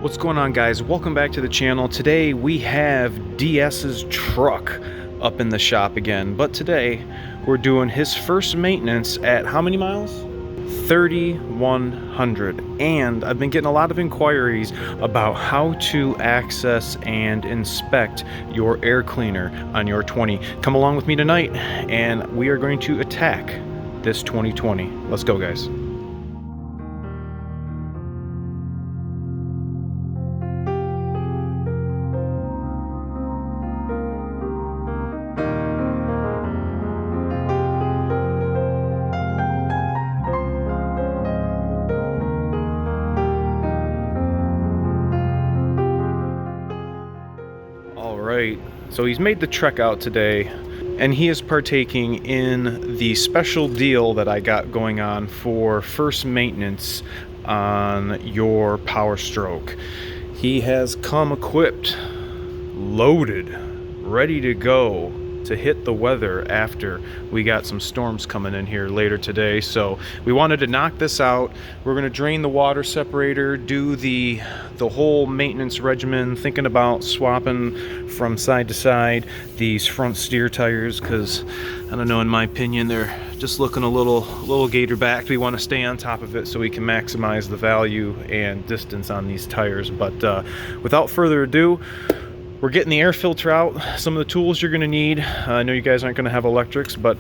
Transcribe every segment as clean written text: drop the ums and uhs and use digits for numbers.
What's going on, guys? Welcome back to the channel. Today we have DS's truck up in the shop again, but today we're doing his first maintenance at how many miles? 3,100. And I've been getting a lot of inquiries about how to access and inspect your air cleaner on your 20. Come along with me tonight and we are going to attack this 2020. Let's go, guys. Right, so he's made the trek out today and he is partaking in the special deal that I got going on for first maintenance on your POWERSTROKE. He has come equipped, loaded, ready to go to hit the weather after we got some storms coming in here later today. So we wanted to knock this out. We're going to drain the water separator, do the whole maintenance regimen, thinking about swapping from side to side these front steer tires because I don't know, in my opinion they're just looking a little gator backed. We want to stay on top of it so we can maximize the value and distance on these tires. But without further ado, we're getting the air filter out. Some of the tools you're going to need. I know you guys aren't going to have electrics, but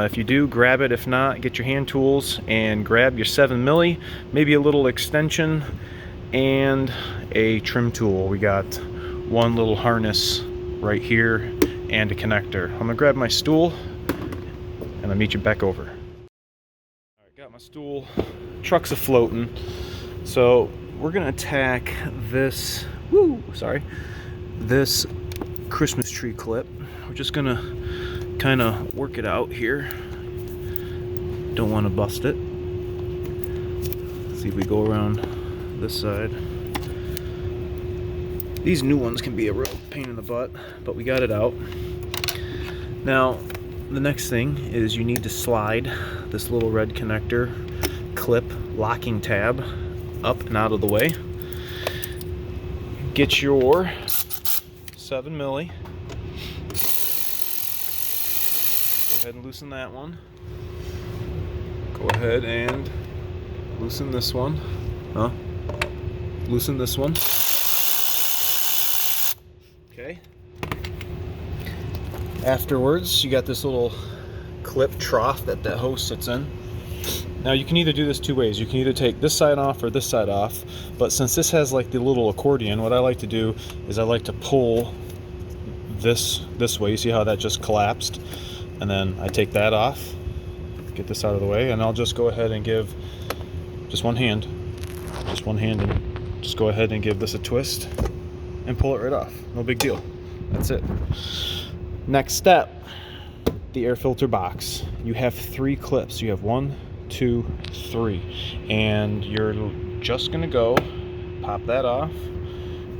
if you do, grab it. If not, get your hand tools and grab your 7 milli, maybe a little extension, and a trim tool. We got one little harness right here and a connector. I'm going to grab my stool and I'll meet you back over. All right, got my stool. Truck's a-floating. So we're going to attack this, this Christmas tree clip. We're just gonna kind of work it out here. Don't want to bust it. Let's see if we go around this side. These new ones can be a real pain in the butt, but we got it out. Now, the next thing is you need to slide this little red connector clip locking tab up and out of the way. Get your 7 milli. Go ahead and loosen that one. Go ahead and loosen this one. Loosen this one. Okay. Afterwards, you got this little clip trough that hose sits in. Now you can either do this two ways. You can either take this side off or this side off, but since this has like the little accordion, what I like to do is I like to pull this way. You see how that just collapsed? And then I take that off, get this out of the way, and I'll just go ahead and give just one hand, and just go ahead and give this a twist and pull it right off. No big deal. That's it. Next step, the air filter box. You have 3 clips. You have 1, 2, 3, and you're just gonna go pop that off.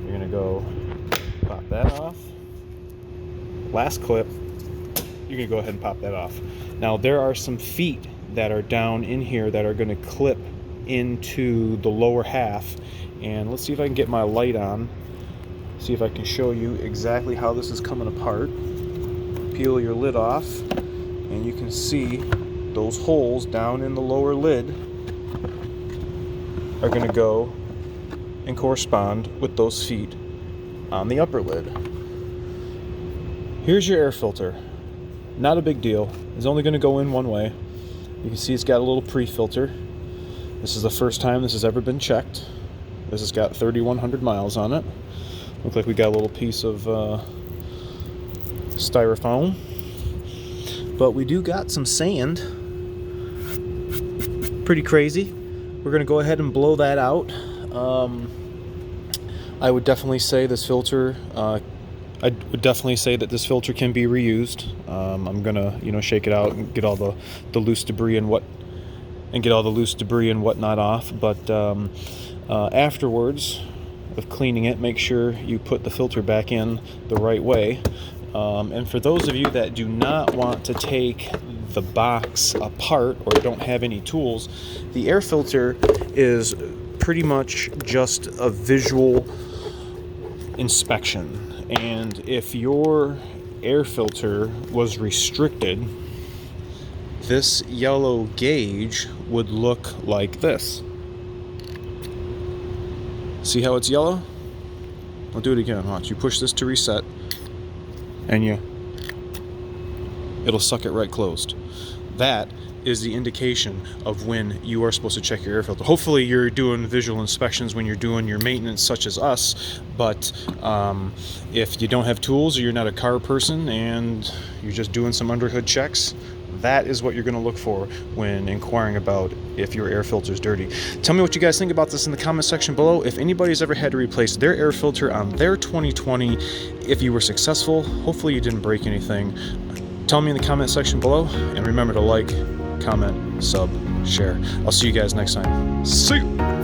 You're gonna go pop that off. Last clip, you're gonna go ahead and pop that off. Now there are some feet that are down in here that are gonna clip into the lower half, and let's see if I can get my light on, see if I can show you exactly how this is coming apart. Peel your lid off and you can see those holes down in the lower lid are going to go and correspond with those feet on the upper lid. Here's your air filter. Not a big deal. It's only going to go in one way. You can see it's got a little pre-filter. This is the first time this has ever been checked. This has got 3,100 miles on it. Looks like we got a little piece of styrofoam. But we do got some sand. Pretty crazy. We're going to go ahead and blow that out. I would definitely say this filter, I would definitely say that this filter can be reused. I'm going to, shake it out and get all the loose debris and whatnot off. But afterwards of cleaning it, make sure you put the filter back in the right way. And for those of you that do not want to take the box apart or don't have any tools, the air filter is pretty much just a visual inspection. And if your air filter was restricted, this yellow gauge would look like this. See how it's yellow? I'll do it again. Watch. You push this to reset, and it'll suck it right closed. That is the indication of when you are supposed to check your air filter. Hopefully you're doing visual inspections when you're doing your maintenance, such as us, but if you don't have tools or you're not a car person and you're just doing some underhood checks, that is what you're going to look for when inquiring about if your air filter is dirty. Tell me what you guys think about this in the comment section below. If anybody's ever had to replace their air filter on their 2020, if you were successful, hopefully you didn't break anything. Tell me in the comment section below, and remember to like, comment, sub, share. I'll see you guys next time. See you!